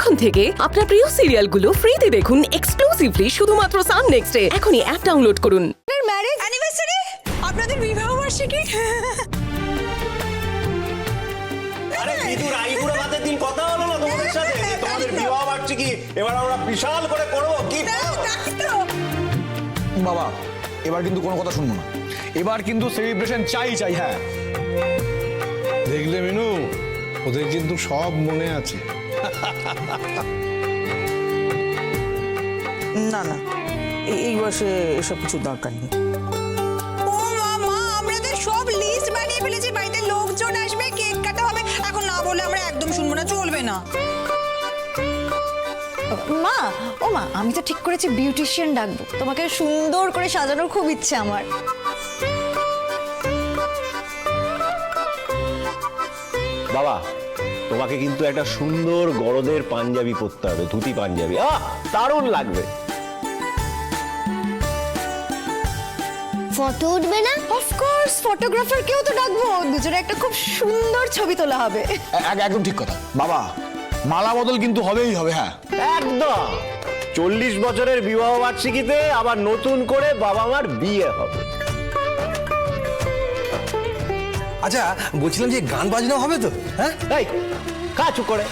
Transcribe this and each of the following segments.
এখন থেকে আপনার প্রিয় সিরিয়ালগুলো ফ্রিতে দেখুন এক্সক্লুসিভলি শুধুমাত্র সান নেক্সটে। এখনই অ্যাপ ডাউনলোড করুন। ম্যারেজ অ্যানিভার্সারি, আপনাদের বিবাহ বার্ষিকী। আরে বিদুর আইবুড়ো ভাতের দিন কথা হলো না তোমাদের সাথে যে তোমাদের বিবাহ বার্ষিকী এবার আমরা বিশাল করে করব কি বাবা এবার কিন্তু কোনো কথা শুনবো না, এবার কিন্তু সেলিব্রেশন চাই চাই। হ্যাঁ দেখলে মিনু, ওদের কিন্তু সব মনে আছে। না না, এই বয়সে এসব কিছু দরকার নেই। ও মা, আমরা তো সব লিস্ট বানিয়ে ফেলেছি, বাড়িতে লোকজন আসবে, কেক কাটা হবে। এখন না বলে আমরা একদম শুনবো না, চলবে না। মা, ও মা, আমি তো ঠিক করেছি বিউটিশিয়ান ডাকবো, তোমাকে সুন্দর করে সাজানোর খুব ইচ্ছে আমার। বাবা তোমাকে কিন্তু একটা সুন্দর গরদের পাঞ্জাবি পরতে হবে, ধুতি পাঞ্জাবি, দারুণ লাগবে। ফটো উঠবে না? অফকোর্স, ফটোগ্রাফারকেও তো ডাকবো, দুজনে একটা খুব সুন্দর ছবি তোলা হবে। একদম ঠিক কথা বাবা, মালা বদল কিন্তু হবেই হবে। হ্যাঁ একদম 40 বছরের বিবাহ বার্ষিকীতে আবার নতুন করে বাবা মার বিয়ে হবে। আচ্ছা বলছিলাম যে গান বাজনা হবে তো? হ্যাঁ এই কা চুপ করে,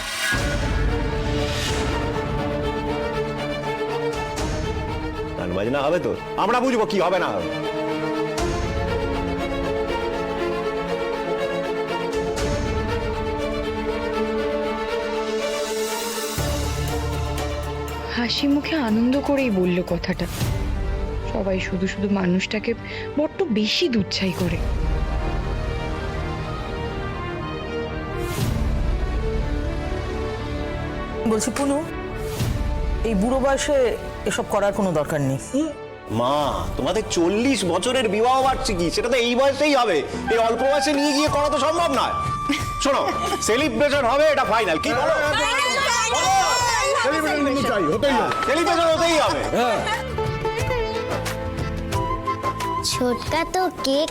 গান বাজনা হবে তো, আমরা বুঝবো কি হবে না হবে। হাসি মুখে আনন্দ করেই বলল কথাটা। সবাই শুধু শুধু মানুষটাকে বড্ড বেশি দুচ্ছাই করে। বলছি পুনু, এই বুড়ো বয়সে এসব করার কোনো দরকার নেই। মা তোমাদের 40 বছরের বিবাহ বার্ষিকী, সেটা তো এই বয়সেই হবে, এই অল্প বয়সে নিয়ে গিয়ে করা তো সম্ভব নয়। শোনো, সেলিব্রেশন হবে, এটা ফাইনাল। কি বলো? সেলিব্রেশন হতেই হবে। ছোটকা তো কেক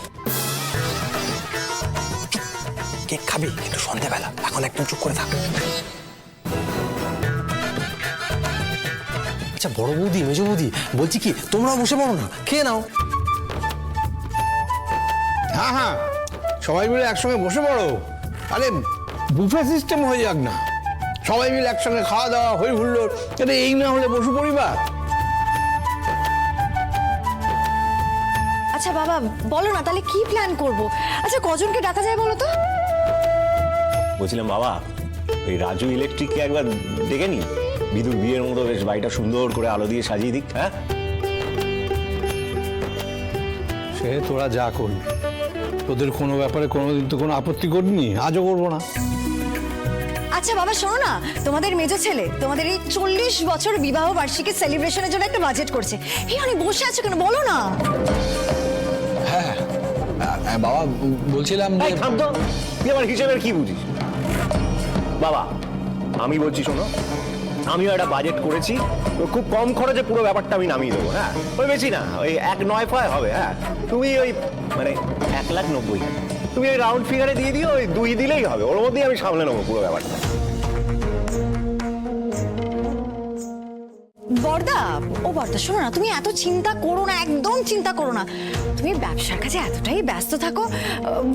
কেক খাবি কিন্তু সন্ধ্যাবেলা, এখন একদম চুপ করে থাক। আচ্ছা বড় বৌদি, মেজ বৌদি, বলছি কি তোমরা বসে পড়ো না, খেয়ে নাও। হ্যাঁ হ্যাঁ, সবাই মিলে একসঙ্গে বসে পড়ো। আরে বুফে সিস্টেম হয়ে যাক না, সবাই মিলে একসঙ্গে খাওয়া দাওয়া হই হুল্লোড়। এটা এই না হলে বসু পরিবার। আচ্ছা বাবা, বলো না তাহলে কি প্ল্যান করব? আচ্ছা কজনকে ডাকা যায় বলো তো? বলছিলাম বাবা, ওই রাজু ইলেকট্রিককে একবার ডেকে নি, বিদুর বিয়ের মতো বেশ বাড়িটা সুন্দর করে আলো দিয়ে সাজিয়ে দিক। হ্যাঁ সে তোরা যা করবি, তোদের কোনো ব্যাপারে কোনোদিন তো কোনো আপত্তি করিনি, আজও করবো না। আচ্ছা বাবা শোনো না, তোমাদের মেজো ছেলে তোমাদের এই 40 বছর বিবাহ বার্ষিকী সেলিব্রেশনের জন্য একটা বাজেট করছে। এই অনেক বসে আছো কেন, বলো না। হ্যাঁ বাবা বলছিলাম যে এই থাম তো, তুই আমার হিসেবের কি বুঝিস? বাবা আমি বলছি শোনো, আমিও একটা বাজেট করেছি, তো খুব কম খরচে পুরো ব্যাপারটা আমি নামিয়ে দেবো। হ্যাঁ ওই বেশি না, ওই 1,9,5 হবে। হ্যাঁ তুমি ওই মানে 1,90,000 তুমি ওই রাউন্ড ফিগারে দিয়ে দিও, ওই 2 দিলেই হবে, ওর মধ্যেই আমি সামলে নেবো পুরো ব্যাপারটা। বর্দা, ও বর্দা শোনো না, তুমি এত চিন্তা করো না, একদম চিন্তা করো না। তুমি ব্যবসার কাজে এতটাই ব্যস্ত থাকো,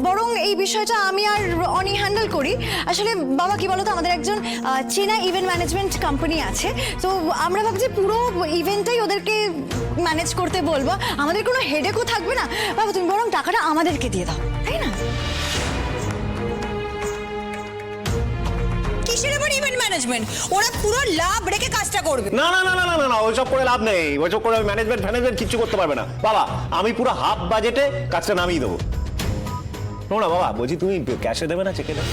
বরং এই বিষয়টা আমি আর অনি হ্যান্ডেল করি। আসলে বাবা কি বলতো, আমাদের একজন চীনা ইভেন্ট ম্যানেজমেন্ট কোম্পানি আছে, তো আমরা ভাবছি পুরো ইভেন্টটাই ওদেরকে ম্যানেজ করতে বলবো, আমাদের কোনো হেডেকও থাকবে না। বাবা তুমি বরং টাকাটা আমাদেরকে দিয়ে দাও, তাই না? কিসের আবার ইভেন্ট ম্যানেজমেন্ট? ওরা পুরো লাভ রেখে কাজটা করবে। না না না না না না, ওইসব করে লাভ নেই, ওইসব করে ম্যানেজমেন্ট কিছু করতে পারবে না। বাবা আমি পুরো হাফ বাজেটে কাজটা নামিয়ে দেবো। শোনো না বাবা, বলছি তুমি ক্যাশে দেবে না চেকে দেবে?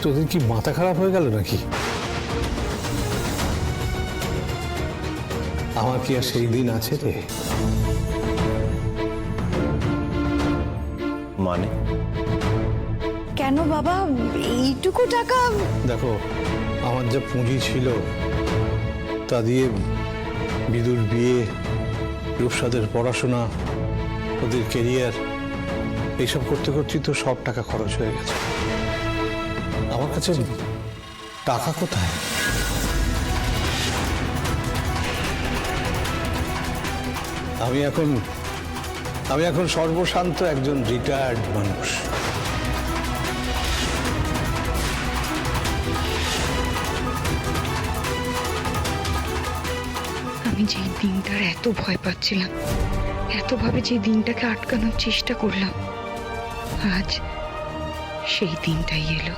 তোদের কি মাথা খারাপ হয়ে গেল নাকি? আমার কি আর সেই দিন আছে রে? মানে কেন বাবা, এইটুকু টাকা? দেখো আমার যা পুঁজি ছিল তা দিয়ে বিদুর বিয়ে রূপসাদের পড়াশোনা, ওদের কেরিয়ার, এইসব করতে করতেই তো সব টাকা খরচ হয়ে গেছে। আমার কাছে টাকা কোথায়? আমি এখন সর্বশান্ত একজন রিটায়ার্ড মানুষ। আমি যেই দিনটার এত ভয় পাচ্ছিলাম, এতভাবে যে দিনটাকে আটকানোর চেষ্টা করলাম, আজ সেই দিনটাই এলো।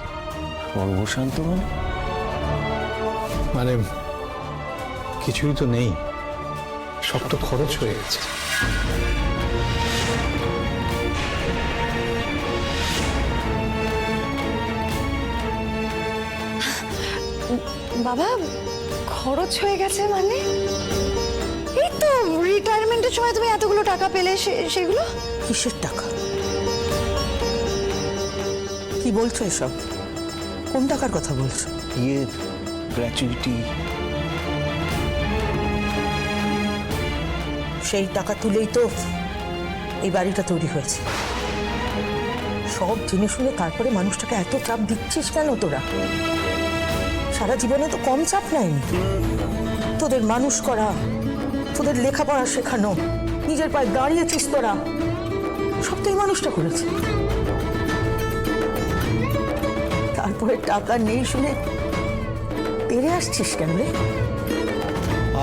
সর্বশান্ত মানে কিছুই তো নেই, সব তো খরচ হয়ে গেছে। বাবা, খরচ হয়ে গেছে মানে? এই তো রিটায়ারমেন্টের সময় তুমি এতগুলো টাকা পেলে, সেগুলো কিসের টাকা? কি বলছো এসব? কোন টাকার কথা বলছো? ইয়ে গ্র্যাচুইটি। সেই টাকা তুলেই তো এই বাড়িটা তৈরি হয়েছে। সব জেনে শুনে তারপরে মানুষটাকে এত চাপ দিচ্ছিস কেন তোরা? সারা জীবনে তো কম চাপ নেয়নি। তোদের মানুষ করা, তোদের লেখাপড়া শেখানো, নিজের পায়ে দাঁড়িয়েছিস তোরা, সব তো এই মানুষটা করেছে। তারপরে টাকা নেই শুনে তেড়ে আসছিস কেন রে?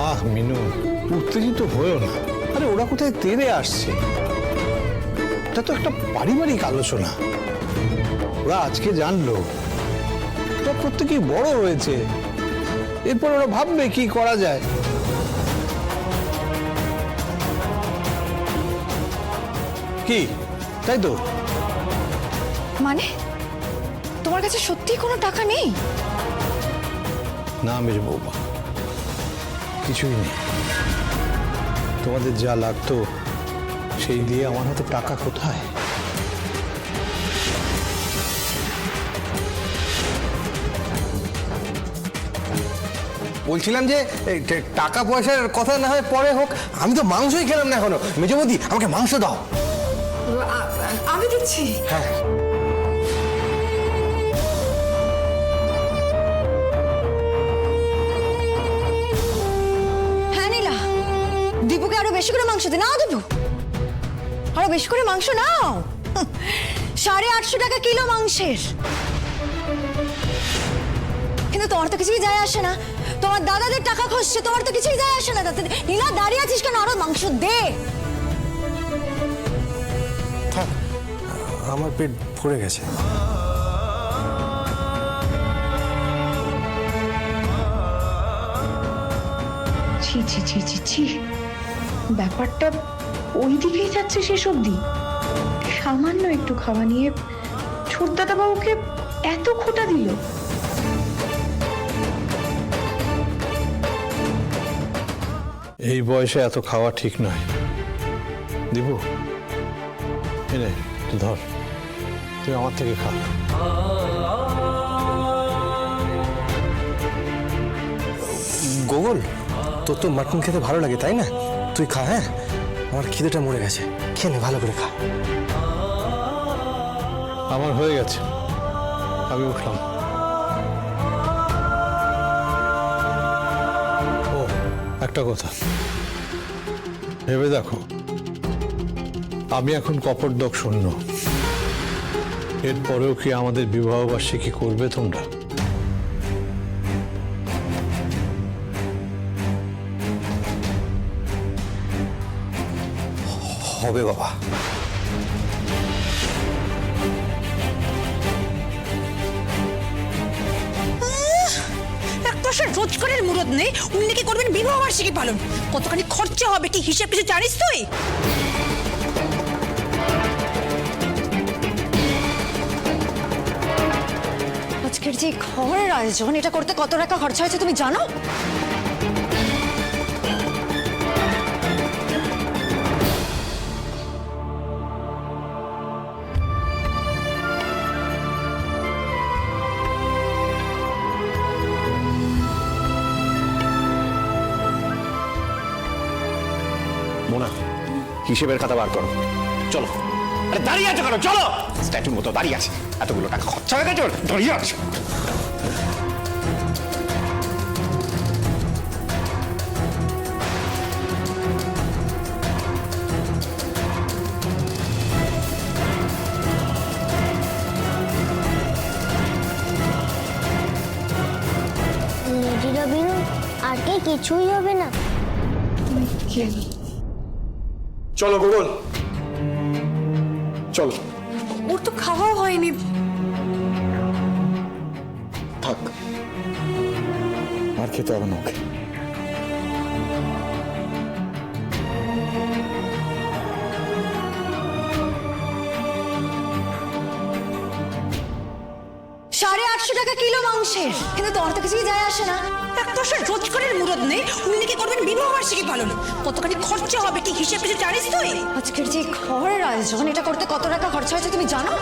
আহ মিনু, উত্তেজিত হয়েও না। আরে ওরা কোথায় তেড়ে আসছে? এটা তো একটা পারিবারিক আলোচনা। ওরা আজকে জানলো, ওরা প্রত্যেকেই বড় হয়েছে, এরপর ওরা ভাববে কি করা যায়। কি তাই তো? মানে তোমার কাছে সত্যি কোনো টাকা নেই? না মেজ বৌমা, কিছুই নেই। তোমাদের যা লাগতো সেই দিয়ে আমার হাতে টাকা কোথায়? বলছিলাম যে টাকা পয়সার কথা না হয় পরে হোক, আমি তো মাংসই খেলাম না এখনো। মেজবৌদি, আমাকে মাংস দাও। আমি দিচ্ছি। হ্যাঁ, হ্যাঁ নীলা, দীপুকে আরো বেশি করে মাংস দে। নাও দীপু, আরো বেশি করে মাংস নাও। 850 টাকা কিলো মাংসের। কিন্তু তোমার তো কিছুই যায় আসে না। তোমার দাদাদের টাকা খসছে, তোমার তো কিছুই যায় আসে না তাতে। নীলা, দাঁড়িয়ে আছিস কেন? আরো মাংস দে। থাক, আমার পেট ভরে গেছে। ছি ছি ছি ছি ছি, ব্যাপারটা ওই দিকেই যাচ্ছে শেষ অবধি। সামান্য একটু খাওয়া নিয়ে ছোটদাদা বাবুকে এত খোঁটা দিল। এই বয়সে এত খাওয়া ঠিক নয়। দিবু, এনে ধর, তুই আমার থেকে খা। গোগল, তোর তো মাটন খেতে ভালো লাগে তাই না? তুই খা। হ্যাঁ, আমার খিদেটা মরে গেছে। খেয়ে নে, ভালো করে খা। আমার হয়ে গেছে, আমি উঠলাম। ও, একটা কথা ভেবে দেখো, আমি এখন কপটদক শূন্য। এরপরেও কি আমাদের বিবাহবার্ষিকী করবে তোমরা? হবে বাবা। একটা সে রোজগারের মুরদ নেই, উনি নাকি করবেন বিবাহ বার্ষিকী পালন। কতখানি খরচা হবে কি হিসেব কিছু জানিস তুই? আজকের যে খাবারের আয়োজন, এটা করতে কত টাকা খরচা হয়েছে তুমি জানো? মোনা হিসেবের খাতা বার করো, চলো। আরে দাঁড়িয়ে আছো কেন? চলো। স্ট্যাচুর মতো দাঁড়িয়ে আছে, এতগুলো টাকা খরচা হয়ে গেছে ওর, দাঁড়িয়ে আছে। লেডিরা বিনু আর কে কিছুই হবে না। চলো গোগল, চলো। ওর তো খাওয়াও হয়নি। থাক, আর খেতে হবে না ওকে। সাড়ে 800 টাকা কিলো মাংসের, কিন্তু তোমার তো কিছুই যায় আসে না। একটা সে রোজগারের মুরদ নেই, উনি নাকি করবেন বিবাহ বার্ষিকী পালন। কতখানি খরচা হবে কি হিসেব কিছু জানিস তুই? আজকের যে খাবারের আয়োজন, এটা করতে কত টাকা খরচা হয়েছে তুমি জানো?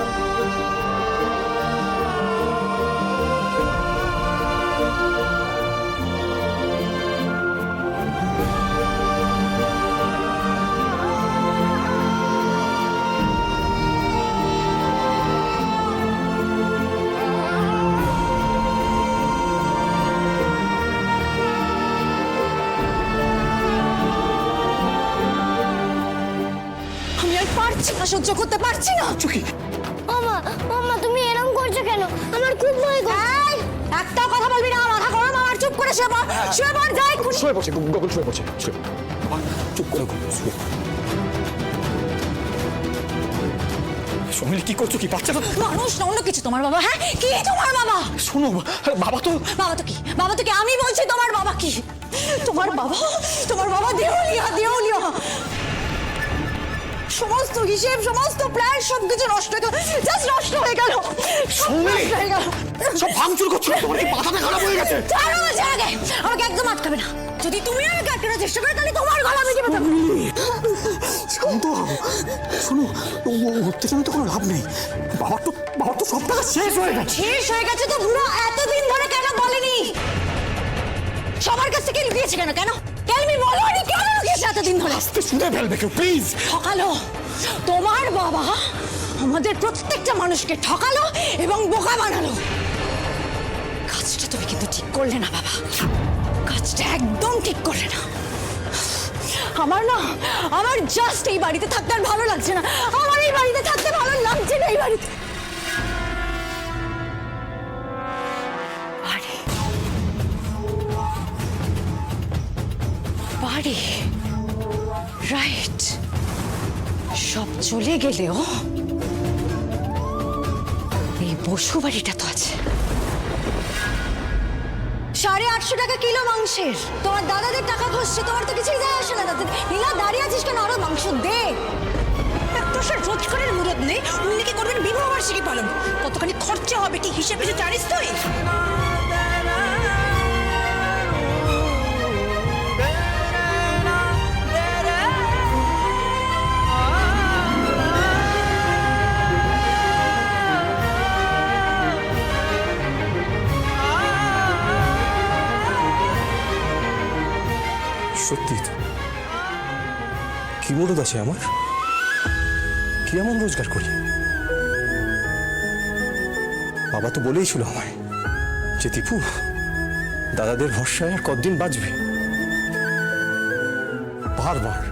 আমি আর পারছি না, সহ্য করতে পারছি না। মামা মামা তুমি এরকম করছো কেন? আমার খুব ভয় করছে। এই, একটাও কথা বলবি না, মাথা গরম আমার। চুপ করে শুয়ে পড়, শুয়ে পড়, যাই। শুয়ে পড়ছে গোগল, শুয়ে পড়ছে, শুয়ে। চুপ করে শুয়ে। সোমিলি কি করছো? কি বাচ্চাটা মানুষ না অন্য কিছু তোমার বাবা? হ্যাঁ, কি তোমার বাবা? শোনো, বাবা তো বাবা তো কি? বাবা তো কি? আমি বলছি তোমার বাবা কি? তোমার বাবা দেউলিয়া, দেউলিয়া। সমস্ত হিসেব, সমস্ত প্ল্যান সবকিছু নষ্ট হয়ে গেল, জাস্ট নষ্ট হয়ে গেল, সব নষ্ট হয়ে গেল। সব ভাঙচুর করছো, তোমার কি মাথাটা খারাপ হয়ে গেছে? ছাড়ো বলছি আগে, আমাকে একদম আটকাবে না। যদি তুমি আমাকে আটকানোর চেষ্টা করো তাহলে তোমার গলা আমি টিপে দেবো। শান্ত হও। শোনো, উত্তেজনা তো কোনো লাভ নেই। বাবার তো সব টাকা শেষ হয়ে গেছে। শেষ হয়ে গেছে তো বুড়ো এতদিন ধরে কেন বলেনি? সবার কাছ থেকে লুকিয়েছে কেন? কেন কেলমি বলোনি? কেন লুকিয়েছে এতদিন ধরে? আস্তে শুনে ফেলবে কেউ, প্লিজ। ঠকালো তোমার বাবা, আমাদের প্রত্যেকটা মানুষকে ঠকালো এবং বোকা বানালো। কাজটা তুমি কিন্তু ঠিক করলে না বাবা, কাজটা একদম ঠিক করলে না। আমার জাস্ট এই বাড়িতে থাকতে আর ভালো লাগছে না। আমার এই বাড়িতে থাকতে ভালো লাগছে না। এই বাড়িতে বাড়ি রাইট, সব চলে গেলেও এই বসু বাড়িটা তো আছে। 850 টাকা কিলো মাংসের, তোমার দাদাদের টাকা খসছে, তোমার তো কিছুই যায় আসে না। দাদা নীলা, দাঁড়িয়ে আছিস কেন? আরো মাংস দে। একটা সে রোজগারের মুরদ নেই, উনি নাকি করবেন বিবাহ বার্ষিকী পালন। কতখানি খরচা হবে কি হিসেব কিছু জানিস তুই? সত্যি তো কি মরদ আছে আমার? কি এমন রোজগার করি? বাবা তো বলেই ছিল আমায় যে দীপু, দাদাদের ভরসায় আর কতদিন বাঁচবে। বারবার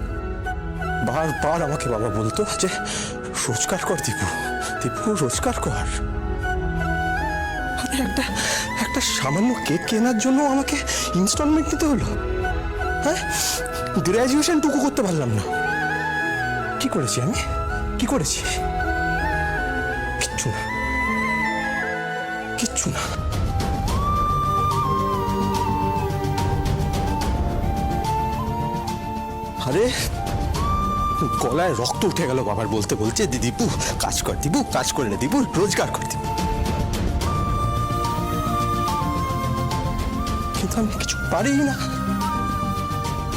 আমাকে বাবা বলতো যে রোজগার কর দীপু, দীপু রোজগার কর। আরে একটা সামান্য কেক কেনার জন্য আমাকে ইনস্টলমেন্ট নিতে হলো। হ্যাঁ, গ্র্যাজুয়েশন টুকু করতে পারলাম না। কি করেছি আমি? কি করেছি? কিচ্ছু না, কিচ্ছু না। আরে গলায় রক্ত উঠে গেল বাবার বলতে বলছে দীপু কাজ কর, দীপু কাজ করে নে, দীপু রোজগার কর, দীপু। কিন্তু আমি কিছু পারি না,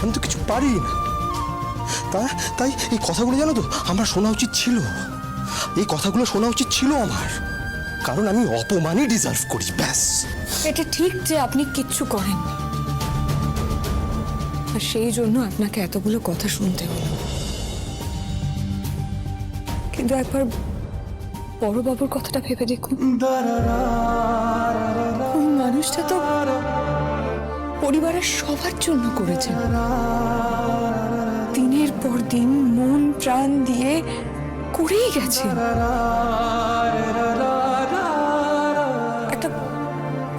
আমি তো কিছু পারি না। তাই এই কথাগুলো জানো তো আমার শোনা উচিত ছিল। এই কথাগুলো শোনা উচিত ছিল আমার, কারণ আমি অপমানই ডিজার্ভ করি। ব্যাস, এটা ঠিক যে আপনি কিচ্ছু করেন, আর আর সেই জন্য আপনাকে এতগুলো কথা শুনতে হলো। কিন্তু একবার বড়বাবুর কথাটা ভেবে দেখুন, ওই মানুষটা তো পরিবারের সবার জন্য করেছেন, দিনের পর দিন মন প্রাণ দিয়ে করেই গেছে। একটা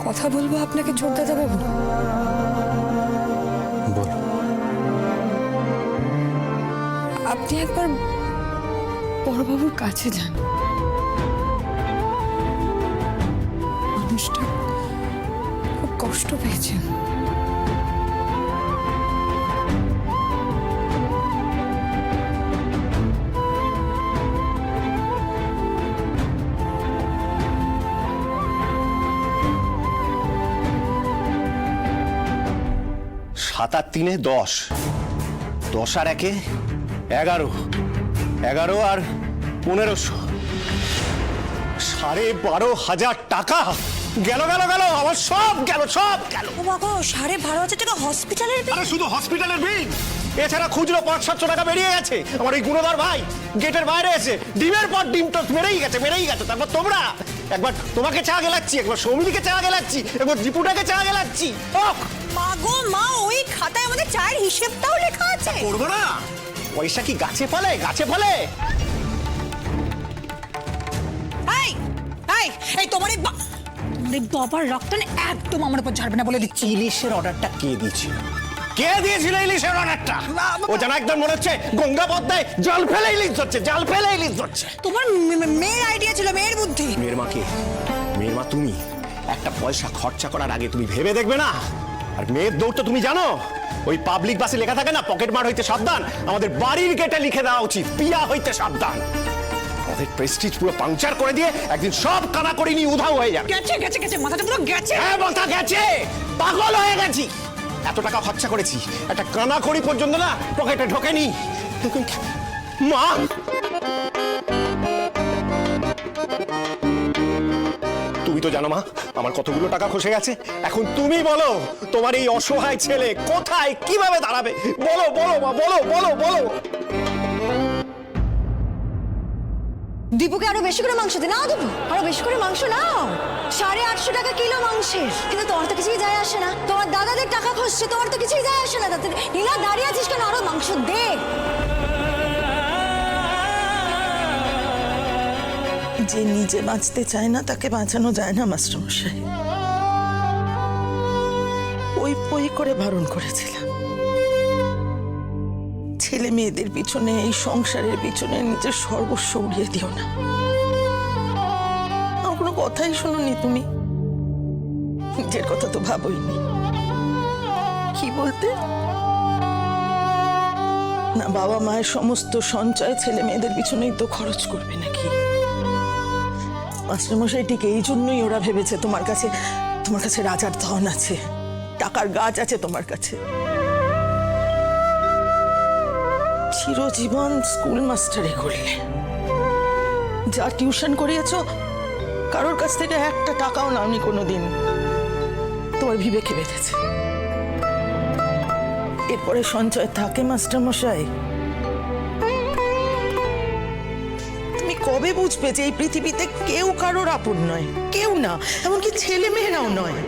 কথা বলবো আপনাকে ছোটদাদা বাবু। বলো। আপনি একবার বড়বাবুর কাছে যান। মানুষটা খুব কষ্ট পেয়েছেন। সাত আর তিনে 10, 10 আর 1 11, 11 আর 1500, 12,500 টাকা গেল গেল গেল, আমার সব গেল, সব গেল। ও বাবা, 12,500 টাকা হসপিটালের বিল? আরে শুধু হসপিটালের বিল, এছাড়া খুচরো 500-700 টাকা বেরিয়ে গেছে। আমার এই গুণধর ভাই গেটের বাইরে এসে ডিমের পর ডিম তো মেরেই গেছে, মেরেই গেছে। তারপর তোমরা একবার তোমাকে চা গেলাচ্ছি, একবার সৌমিলিকে চা গেলাচ্ছি, একবার দীপুটাকে চা গেলাচ্ছি। মা গো মা, ওই খাতায় আমাদের চায়ের হিসেবটাও লেখা আছে। করবো না? পয়সা কি গাছে ফলে? গাছে ফলে? এই এই এই তোমার এই বাবার রক্ত একদম আমার উপর ঝাড়বে না বলে দিচ্ছি। ইলিশের অর্ডারটা কে দিয়েছিল? কে দিয়েছিল ইলিশের অর্ডারটা? ও জানা একদম মনে হচ্ছে গঙ্গা পদ্মায় জল ফেলে ইলিশ ধরছে, জল ফেলে ইলিশ ধরছে। তোমার মেয়ের আইডিয়া ছিল, মেয়ের বুদ্ধি। মেয়ের মাকে, মেয়ের মা তুমি একটা পয়সা খরচা করার আগে তুমি ভেবে দেখবে না? আর মেয়ের দৌড় তো তুমি জানো, ওই পাবলিক বাসে লেখা থাকে না, পকেট মার হইতে সাবধান। আমাদের বাড়ির গেটে লিখে দেওয়া উচিত, পিয়া হইতে সাবধান। আমাদের প্রেস্টিজ পুরো পাংচার করে দিয়ে একদিন সব কানা করে নিয়ে উধাও হয়ে যাবে। গেছে গেছে গেছে, মাথাটা পুরো গেছে। হ্যাঁ মাথা গেছে, পাগল হয়ে গেছি। এত টাকা খরচা করেছি, একটা কানা করি পর্যন্ত না পকেটে ঢোকেনি। মা, তুমি তো জানো মা আমার কতগুলো টাকা খসে গেছে। এখন তুমি বলো তোমার এই অসহায় ছেলে কোথায় কিভাবে দাঁড়াবে? বলো বলো মা, বলো বলো বলো। দীপুকে আরো বেশি করে মাংস দে। নাও দীপু, আরো বেশি করে মাংস নাও। 850 টাকা কিলো মাংসের। কিন্তু তোমার তো কিছুই যায় আসে না। তোমার দাদাদের টাকা খসছে, তোমার তো কিছুই যায় আসে না। তাতে নীলা দাঁড়িয়ে আছিস কেন? আরো মাংস দে। যে নিজে বাঁচতে চায় না তাকে বাঁচানো যায় না মাস্টারমশাই। ওই পই করে বারণ করেছিলাম, ছেলে মেয়েদের পিছনে, এই সংসারের পিছনে নিজের সর্বস্ব উড়িয়ে দিও না। আমার কোনো কথাই শুনোনি তুমি। নিজের কথা তো ভাবোইনি। কি বলতে না, বাবা মায়ের সমস্ত সঞ্চয় ছেলে মেয়েদের পিছনেই তো খরচ করবে নাকি? মাস্টারমশাই ঠিক এই জন্যই ওরা ভেবেছে তোমার কাছে রাজার ধন আছে, টাকার গাছ আছে তোমার কাছে। চিরজীবন স্কুল মাস্টারি করলে, যা টিউশন করিয়েছো কারোর কাছ থেকে একটা টাকাও নাওনি কোনোদিন। তোমার বিবেকে বেঁধেছে। এরপরে সঞ্চয় থাকে মাস্টারমশাই? তুমি কবে বুঝবে যে এই পৃথিবীতে কেউ কারোর আপন নয়? কেউ না, এমনকি ছেলে মেয়েরাও নয়।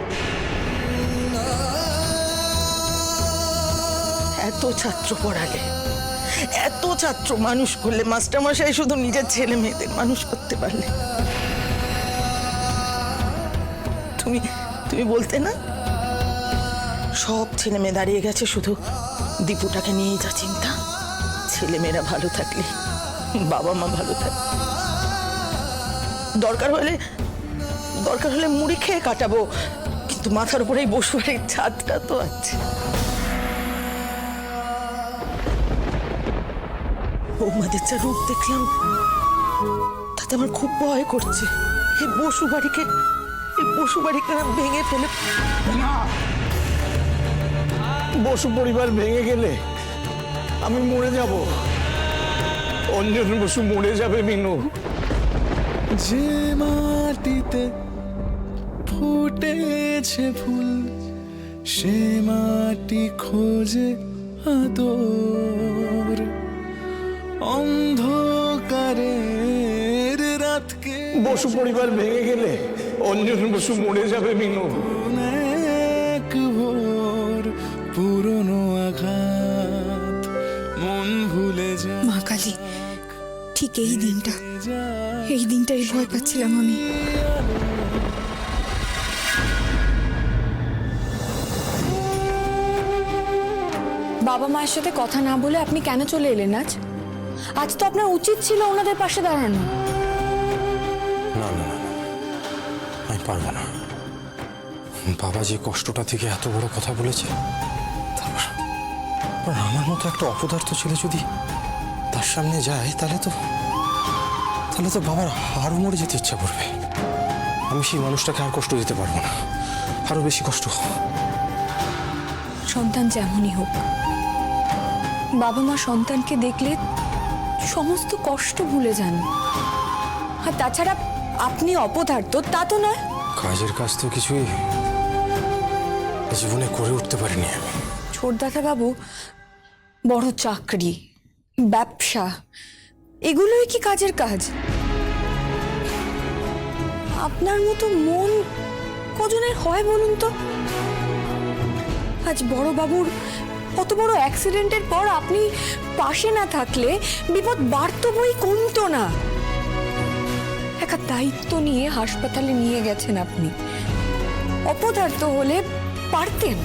এত ছাত্র পড়ালে, এত ছাত্র মানুষ করলে, মাস্টারমশাই শুধু নিজের ছেলে মেয়েদের মানুষ করতে পারলে। তুমি বলতে না, সব ছেলে মেয়ে দাঁড়িয়ে গেছে, শুধু দীপুটাকে নিয়েই যা চিন্তা। ছেলে মেয়েরা ভালো থাকলে, বাবা মা ভালো থাকলে, দরকার হলে মুড়ি খেয়ে কাটাবো, কিন্তু মাথার উপরে এই বসুয়ারির ছাদটা তো আছে। বৌমাদের যা রূপ দেখলাম, তাতে আমার খুব ভয় করছে। এই বসু বাড়িকে ভেঙে ফেলে। বসু পরিবার ভেঙে গেলে আমি মরে যাব, অঞ্জন বসু মরে যাবে মিনু। যে মাটিতে ফুটেছে ফুল, সে মাটি খোঁজে আদর অন্ধকারের রাতকে বসু পরিবার ভেঙে গেলে অঞ্জন বসু মরে যাবে মিনু। এক ভোর পুরনো আঘাত মন ভুলে যা মা কালী, ঠিক এই দিনটাই ভয় পাচ্ছিলাম আমি। বাবা মায়ের সাথে কথা না বলে আপনি কেন চলে এলেন আজ? আজ তো আপনার উচিত ছিল ওনাদের পাশে দাঁড়ানো। না না না, আমি পারবো না। বাবা যে কষ্টটা থেকে এত বড় কথা বলেছে, তারপর আমার মতো একটা অপদার্থ ছেলে যদি তার সামনে যায়, তাহলে তো বাবার আরো মরে যেতে ইচ্ছা করবে। আমি সেই মানুষটাকে আর কষ্ট দিতে পারবো না, আরো বেশি কষ্ট। সন্তান যেমনই হোক, বাবা মা সন্তানকে দেখলে সমস্ত কষ্ট ভুলে যান। আর তাছাড়া আপনি অপদার্থ তা তো নয়। কাজের কাজ তো কিছুই জীবনে করে উঠতে পারিনি আমি। ছোটদাদা বাবু, বড় চাকরি, ব্যবসা, এগুলোই কি কাজের কাজ? আপনার মতো মন কজনের হয় বলুন তো? আজ বড় বাবুর কত বড় অ্যাক্সিডেন্টের পর আপনি পাশে না থাকলে বিপদ বাড়তো বই কমতো না। একটা দায়িত্ব নিয়ে হাসপাতালে নিয়ে গেছেন আপনি। অপদার্থ হলে পারতেন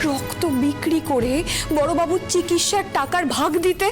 রক্ত বিক্রি করে বড়বাবুর চিকিৎসার টাকার ভাগ দিতে।